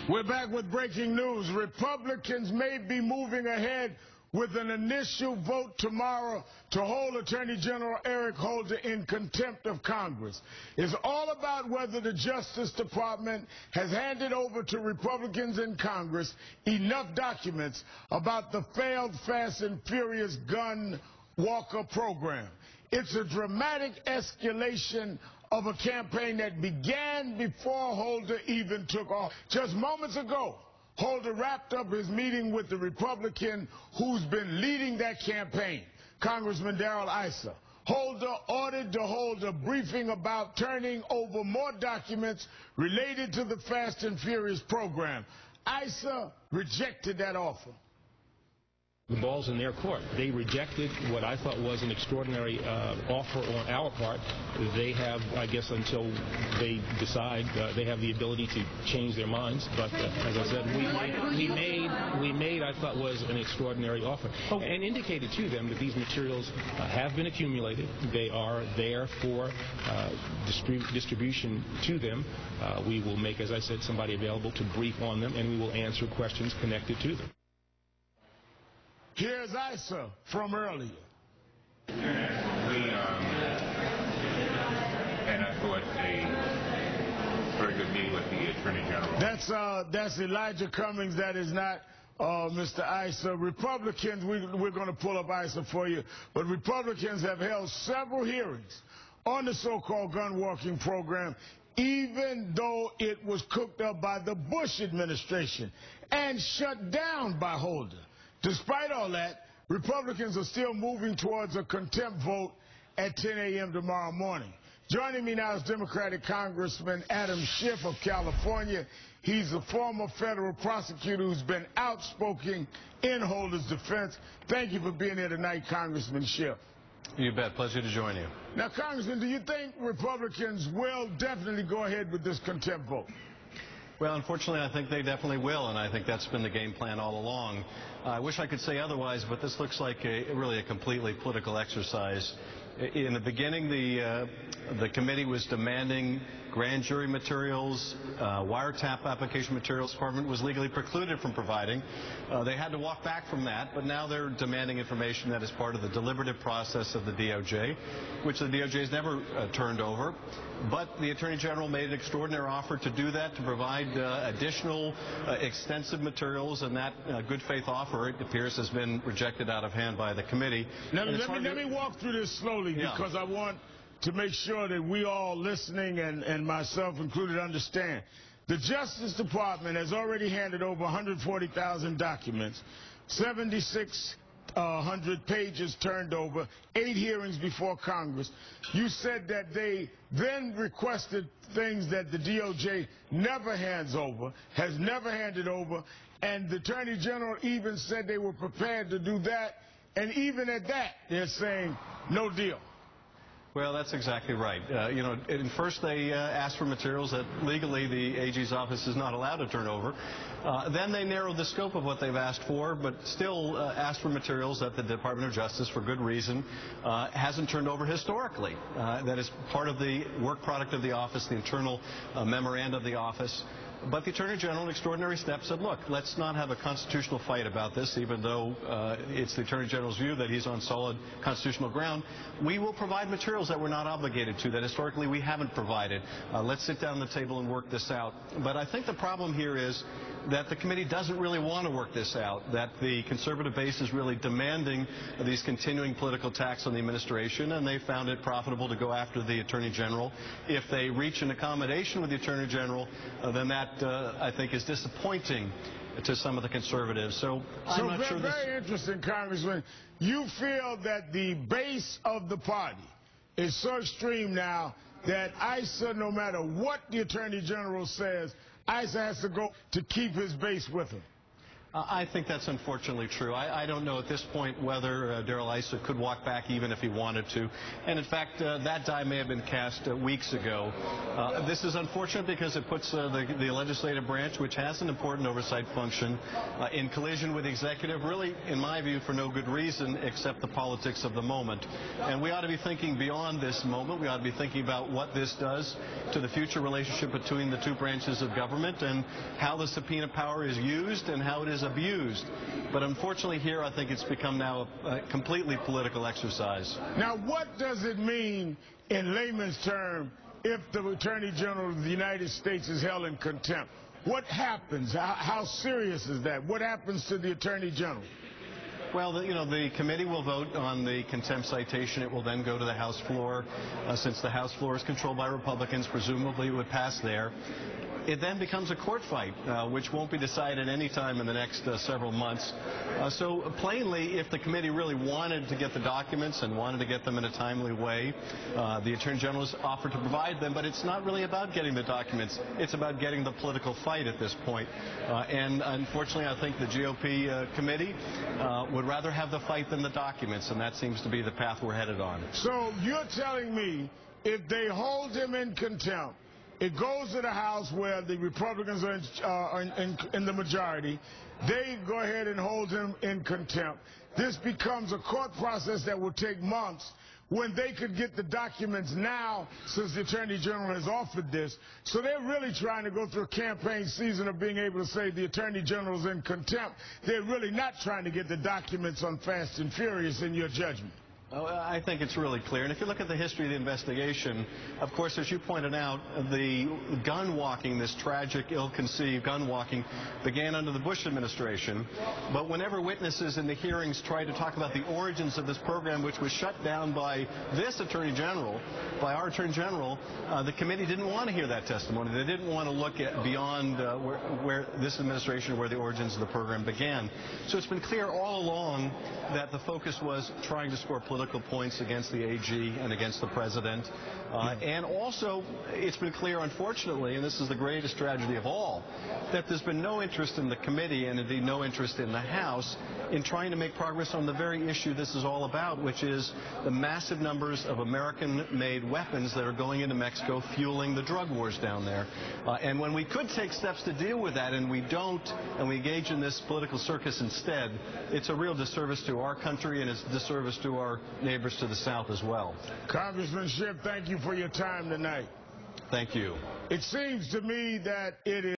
We're back with breaking news. Republicans may be moving ahead with an initial vote tomorrow to hold Attorney General Eric Holder in contempt of Congress. It's all about whether the Justice Department has handed over to Republicans in Congress enough documents about the failed Fast and Furious gun walker program. It's a dramatic escalation of a campaign that began before Holder even took off. Just moments ago, Holder wrapped up his meeting with the Republican who's been leading that campaign, Congressman Darrell Issa. Holder ordered to hold a briefing about turning over more documents related to the Fast and Furious program. Issa rejected that offer. The ball's in their court. They rejected what I thought was an extraordinary offer on our part. They have, I guess, until they decide, they have the ability to change their minds. But as I said, we made, I thought, was an extraordinary offer, and indicated to them that these materials have been accumulated. They are there for distribution to them. We will make, as I said, somebody available to brief on them, and we will answer questions connected to them. Here's Issa from earlier. We had, I thought, a very good meeting with the Attorney General. That's Elijah Cummings. That is not Mr. Issa. Republicans, we're going to pull up Issa for you, but Republicans have held several hearings on the so-called gun walking program, even though it was cooked up by the Bush administration and shut down by Holder. Despite all that, Republicans are still moving towards a contempt vote at 10 a.m. tomorrow morning. Joining me now is Democratic Congressman Adam Schiff of California. He's a former federal prosecutor who's been outspoken in Holder's defense. Thank you for being here tonight, Congressman Schiff. You bet. Pleasure to join you. Now, Congressman, do you think Republicans will definitely go ahead with this contempt vote? Well, unfortunately, I think they definitely will, and I think that's been the game plan all along. I wish I could say otherwise, but this looks like really a completely political exercise. In the beginning, the committee was demanding grand jury materials, wiretap application materials. The Department was legally precluded from providing. They had to walk back from that, but now they're demanding information that is part of the deliberative process of the DOJ, which the DOJ has never turned over. But the Attorney General made an extraordinary offer to do that, to provide additional extensive materials, and that good faith offer, it appears, has been rejected out of hand by the committee. Let me walk through this slowly, because I want to make sure that we all listening, and myself included, understand. The Justice Department has already handed over 140,000 documents, 7,600 pages turned over, 8 hearings before Congress. You said that they then requested things that the DOJ never hands over, has never handed over, and the Attorney General even said they were prepared to do that, and even at that, they're saying no deal. Well, that's exactly right. First they asked for materials that legally the AG's office is not allowed to turn over. Then they narrowed the scope of what they've asked for, but still asked for materials that the Department of Justice, for good reason, hasn't turned over historically. That is part of the work product of the office, the internal memoranda of the office. But the Attorney General, in extraordinary steps, said, look, let's not have a constitutional fight about this, even though it's the Attorney General's view that he's on solid constitutional ground. We will provide materials that we're not obligated to, that historically we haven't provided. Let's sit down at the table and work this out. But I think the problem here is that the committee doesn't really want to work this out, that the conservative base is really demanding these continuing political attacks on the administration, and they found it profitable to go after the Attorney General. If they reach an accommodation with the Attorney General, then that, I think, is disappointing to some of the conservatives. So I'm not sure this... Very interesting, Congressman. You feel that the base of the party is so extreme now that Issa, no matter what the Attorney General says, Issa has to go to keep his base with him. I think that's unfortunately true. I don't know at this point whether Darrell Issa could walk back even if he wanted to. And in fact, that die may have been cast weeks ago. This is unfortunate because it puts the legislative branch, which has an important oversight function, in collision with the executive, really, in my view, for no good reason except the politics of the moment. And we ought to be thinking beyond this moment. We ought to be thinking about what this does to the future relationship between the two branches of government and how the subpoena power is used and how it is abused. But unfortunately here, I think it's become now a completely political exercise. Now, what does it mean in layman's terms if the Attorney General of the United States is held in contempt? What happens? How serious is that? What happens to the Attorney General? Well, the committee will vote on the contempt citation. It will then go to the House floor. Since the House floor is controlled by Republicans, presumably it would pass there. It then becomes a court fight, which won't be decided any time in the next several months. So plainly, if the committee really wanted to get the documents and wanted to get them in a timely way, the Attorney General has offered to provide them, but it's not really about getting the documents. It's about getting the political fight at this point. And unfortunately, I think the GOP committee would rather have the fight than the documents, and that seems to be the path we're headed on. So you're telling me if they hold him in contempt, it goes to the House where the Republicans are in the majority. They go ahead and hold him in contempt. This becomes a court process that will take months when they could get the documents now since the Attorney General has offered this. So they're really trying to go through a campaign season of being able to say the Attorney General's in contempt. They're really not trying to get the documents on Fast and Furious in your judgment. I think it's really clear. And if you look at the history of the investigation, of course, as you pointed out, the gun walking, this tragic, ill-conceived gun walking, began under the Bush administration. But whenever witnesses in the hearings tried to talk about the origins of this program, which was shut down by this Attorney General, by our Attorney General, the committee didn't want to hear that testimony. They didn't want to look at beyond where this administration, where the origins of the program began. So it's been clear all along that the focus was trying to score political points against the AG and against the president. And also, it's been clear, unfortunately, and this is the greatest tragedy of all, that there's been no interest in the committee and indeed no interest in the House in trying to make progress on the very issue this is all about, which is the massive numbers of American-made weapons that are going into Mexico, fueling the drug wars down there. And when we could take steps to deal with that, and we don't, and we engage in this political circus instead, it's a real disservice to our country, and it's a disservice to our neighbors to the south as well. Congressman Schiff, thank you for your time tonight. Thank you. It seems to me that it is